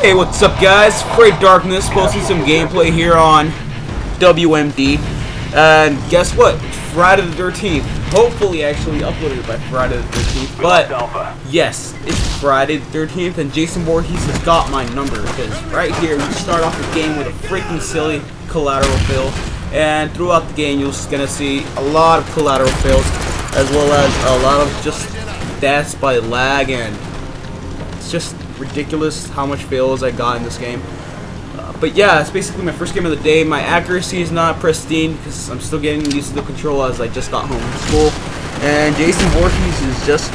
Hey, what's up guys? Afraid Darkness posting some gameplay here on WMD. And guess what? Friday the 13th. Hopefully actually uploaded by Friday the 13th. But yes, it's Friday the 13th and Jason Voorhees has got my number. Because right here we start off the game with a freaking silly collateral fill. And throughout the game you're just gonna see a lot of collateral fills, as well as a lot of just deaths by lag, and it's just ridiculous how much fails I got in this game. But yeah, it's basically my first game of the day. My accuracy is not pristine because I'm still getting used to the control as I just got home from school. And Jason Voorhees is just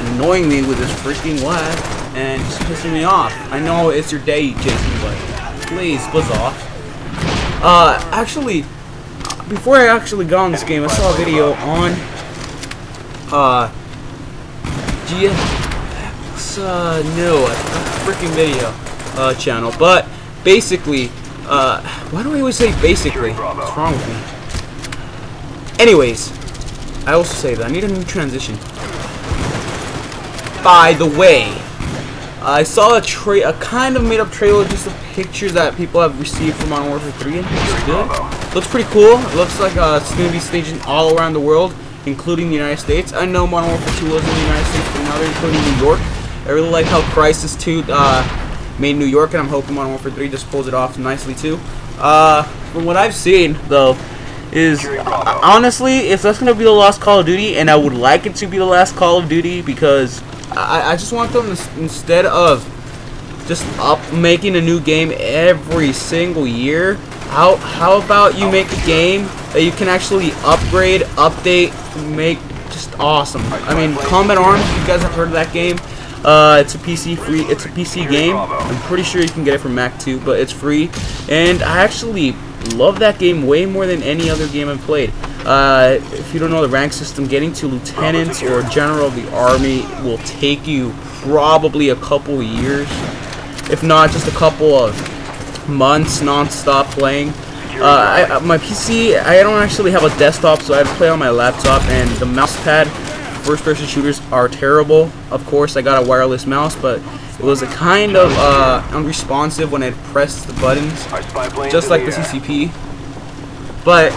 annoying me with his freaking lag and just pissing me off. I know it's your day, Jason, but please buzz off. Actually, before I actually got on this game, I saw a video on no, a freaking video channel. But basically, why do I always say basically? What's wrong with me? Anyways, I also say that I need a new transition. By the way, I saw a kind of made up trailer, just of pictures that people have received from Modern Warfare 3, and it's good. Looks pretty cool. It looks like it's going to be staged all around the world, including the United States. I know Modern Warfare 2 was in the United States, but now they're including New York. I really like how Crysis 2 made New York, and I'm hoping Modern Warfare 3 just pulls it off nicely too. From what I've seen, though, is honestly, if that's going to be the last Call of Duty, and I would like it to be the last Call of Duty, because I just want them to, instead of just making a new game every single year, how about you make a game that you can actually upgrade, update, make just awesome. I mean, Combat Arms, if you guys have heard of that game, it's a PC game. I'm pretty sure you can get it from Mac too, but it's free, and I actually love that game way more than any other game I've played. If you don't know the rank system, getting to lieutenant or general of the army will take you probably a couple years, if not just a couple of months non-stop playing. My PC, I don't actually have a desktop, so I have to play on my laptop, and the mouse pad first-person shooters are terrible. Of course, I got a wireless mouse, but it was a kind of unresponsive when I pressed the buttons, just like the CCP. But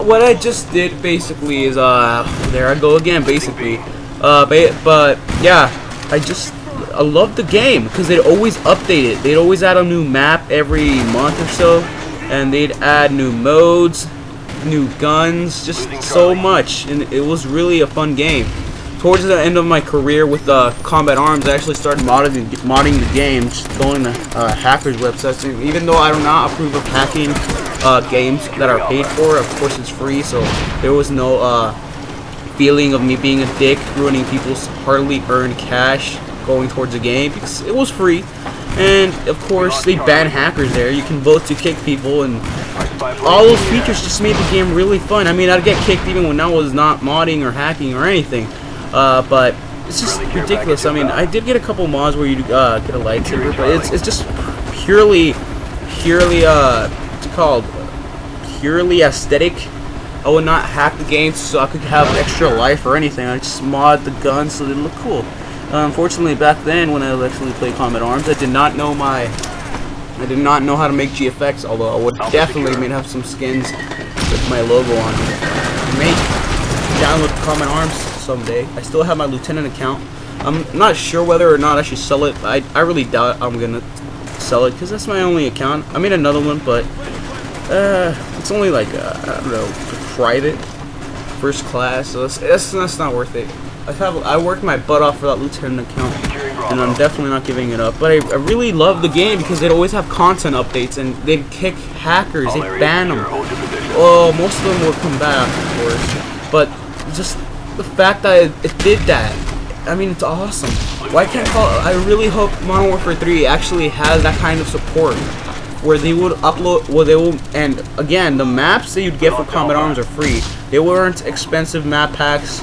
what I just did basically is, there I go again, basically. But yeah, I love the game because they'd always update it. They'd always add a new map every month or so, and they'd add new modes, new guns, just so much, and it was really a fun game. Towards the end of my career with Combat Arms, I actually started modding the game, just going to hackers' websites. And even though I do not approve of hacking games that are paid for, of course it's free, so there was no feeling of me being a dick, ruining people's hardly earned cash going towards a game, because it was free. And of course they ban hackers there. You can vote to kick people, and all those features just made the game really fun. I mean, I'd get kicked even when I was not modding or hacking or anything, but it's just ridiculous. I mean, I did get a couple mods where you get a lightsaber, but it's just purely what's it called, purely aesthetic. I would not hack the game so I could have extra life or anything. I just mod the guns so they look cool. Unfortunately, back then when I actually played Combat Arms, I did not know how to make GFX. Although I would definitely have some skins with my logo on it. I may download Combat Arms someday. I still have my lieutenant account. I'm not sure whether or not I should sell it. I really doubt I'm gonna sell it because that's my only account. I made another one, but it's only like I don't know, private, first class, so that's not worth it. I worked my butt off for that lieutenant account, and I'm definitely not giving it up. But I really love the game because they'd always have content updates, and they'd kick hackers, they'd ban them. Oh, most of them would come back, of course. But just the fact that it did that, I mean, it's awesome. Why can't I really hope Modern Warfare 3 actually has that kind of support, where they would upload, and again, the maps that you'd get for Combat Arms are free. They weren't expensive map packs.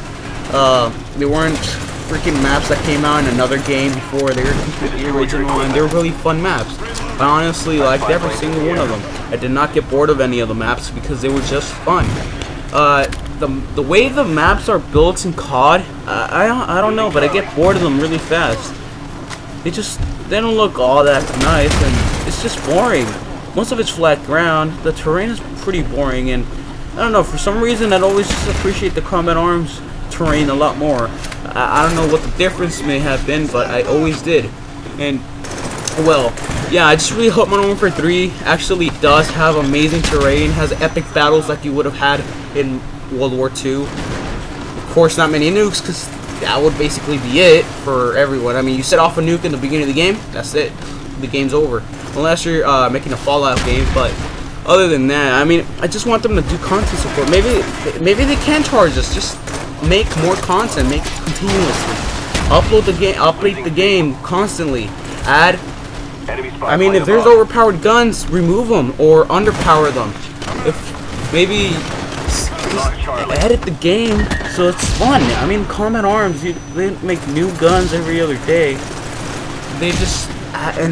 They weren't freaking maps that came out in another game before. They were completely original, and they were really fun maps. I honestly liked every single one of them. I did not get bored of any of the maps because they were just fun. The way the maps are built in COD, I don't know, but I get bored of them really fast. they don't look all that nice, and it's just boring. Most of it's flat ground. The terrain is pretty boring, and I don't know, for some reason I'd always just appreciate the Combat Arms terrain a lot more. I don't know what the difference may have been, but I always did. And well, yeah, I just really hope Modern Warfare 3 actually does have amazing terrain, has epic battles like you would have had in World War II. Of course, not many nukes, because that would basically be it for everyone. I mean, you set off a nuke in the beginning of the game, that's it. The game's over. Unless you're making a Fallout game, but other than that, I mean, I just want them to do content support. Maybe they can charge us. Just make more content, make it continuously. Upload the game, update the game constantly. Add. I mean, if there's overpowered guns, remove them or underpower them. If maybe just edit the game so it's fun. I mean, Combat Arms, they make new guns every other day. They just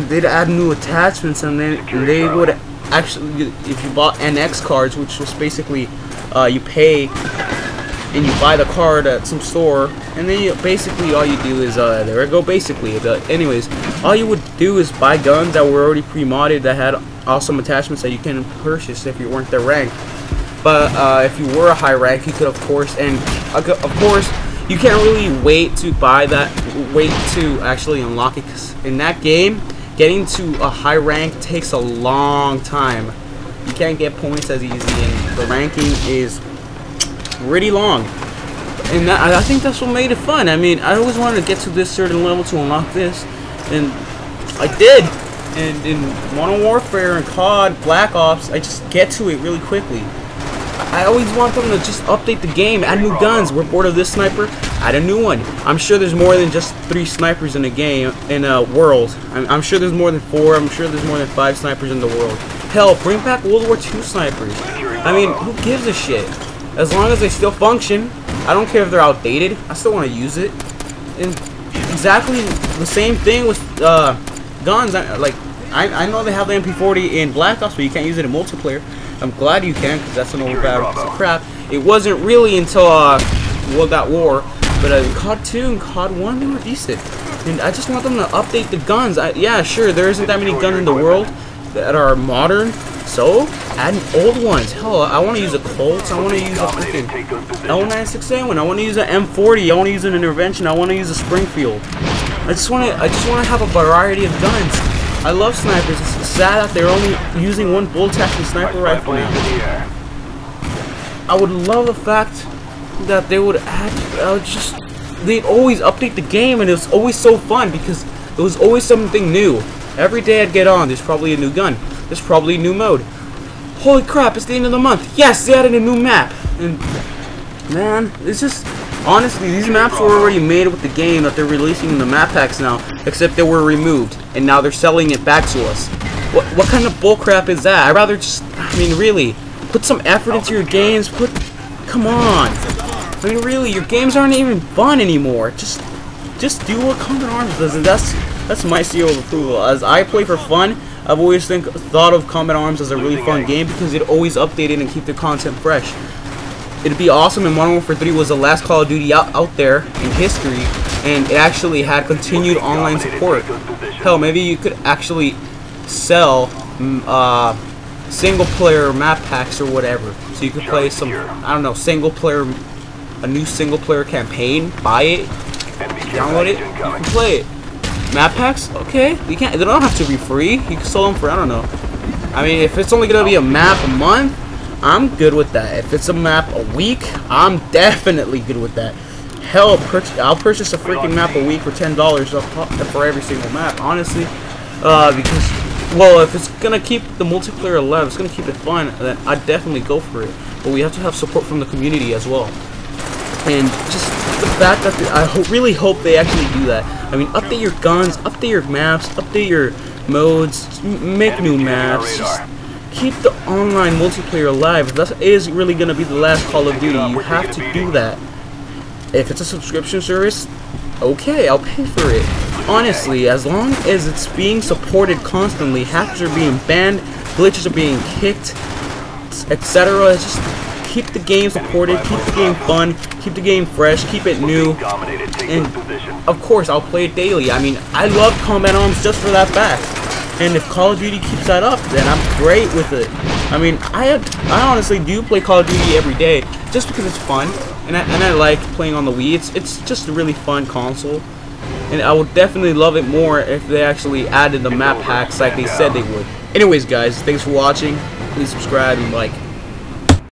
they'd add new attachments, and then they would actually, if you bought NX cards, which was basically you pay and you buy the card at some store, and then basically all you do is there we go. Basically, anyways, all you would do is buy guns that were already pre-modded that had awesome attachments that you can purchase if you weren't their rank. But if you were a high rank, you could of course, and of course, you can't really wait to buy that, wait to actually unlock it, because in that game, getting to a high rank takes a long time. You can't get points as easy, and the ranking is pretty long. And I think that's what made it fun. I mean, I always wanted to get to this certain level to unlock this, and I did. And in Modern Warfare and COD, Black Ops, I just get to it really quickly. I always want them to just update the game, add new guns. We're bored of this sniper, add a new one. I'm sure there's more than just 3 snipers in a game, in a world. I'm sure there's more than 4. I'm sure there's more than 5 snipers in the world. Hell, bring back World War II snipers. I mean, who gives a shit? As long as they still function, I don't care if they're outdated. I still want to use it. And exactly the same thing with guns. I know they have the MP40 in Black Ops, but you can't use it in multiplayer. I'm glad you can, because that's an overpowered piece of crap. It wasn't really until World at War, but COD 2 and COD 1, they were decent. And I just want them to update the guns. Yeah, sure, there isn't that many guns in the world that are modern, so add old ones. Hell, I want to use a Colt. I want to use a freaking L968. I want to use an M40. I want to use an Intervention. I want to use a Springfield. I just want to have a variety of guns. I love snipers. It's sad that they're only using one bolt-action sniper rifle now. I would love the fact that they would add, they'd always update the game, and it was always so fun because it was always something new. Every day I'd get on, there's probably a new gun. There's probably a new mode. Holy crap, it's the end of the month. Yes, they added a new map. And man, it's just, honestly, these maps were already made with the game that they're releasing in the map packs now, except they were removed, and now they're selling it back to us. What kind of bullcrap is that? I'd rather just, I mean, really, put some effort into your games. Come on. I mean, really, your games aren't even fun anymore. Just do what Combat Arms does, and that's my seal of approval. As I play for fun, I've always thought of Combat Arms as a really fun game because it always updated and keep the content fresh. It'd be awesome if Modern Warfare 3 was the last Call of Duty out there in history, and it actually had continued online support. Hell, maybe you could actually sell single-player map packs or whatever, so you could play some, I don't know, a new single-player campaign. Buy it, download it, you can play it. Map packs, okay, they don't have to be free. You can sell them for, I don't know. I mean, if it's only gonna be a map a month, I'm good with that. If it's a map a week, I'm definitely good with that. Hell, I'll purchase a freaking map a week for $10 for every single map, honestly. Because, well, if it's gonna keep the multiplayer alive, it's gonna keep it fun, then I'd definitely go for it. But we have to have support from the community as well. And just the fact that I really hope they actually do that. I mean, update your guns, update your maps, update your modes, make new maps. Just keep the online multiplayer alive. If that is really going to be the last Call of Duty, you have to do that. If it's a subscription service, okay, I'll pay for it. Honestly, as long as it's being supported constantly, hackers are being banned, glitches are being kicked, etc. Just keep the game supported, keep the game fun, keep the game fresh, keep it new, and of course I'll play it daily. I mean, I love Combat Arms just for that fact. And if Call of Duty keeps that up, then I'm great with it. I mean, I honestly do play Call of Duty every day just because it's fun, and I like playing on the Wii. It's just a really fun console, and I would definitely love it more if they actually added the map packs like they said they would. Anyways, guys, thanks for watching. Please subscribe and like.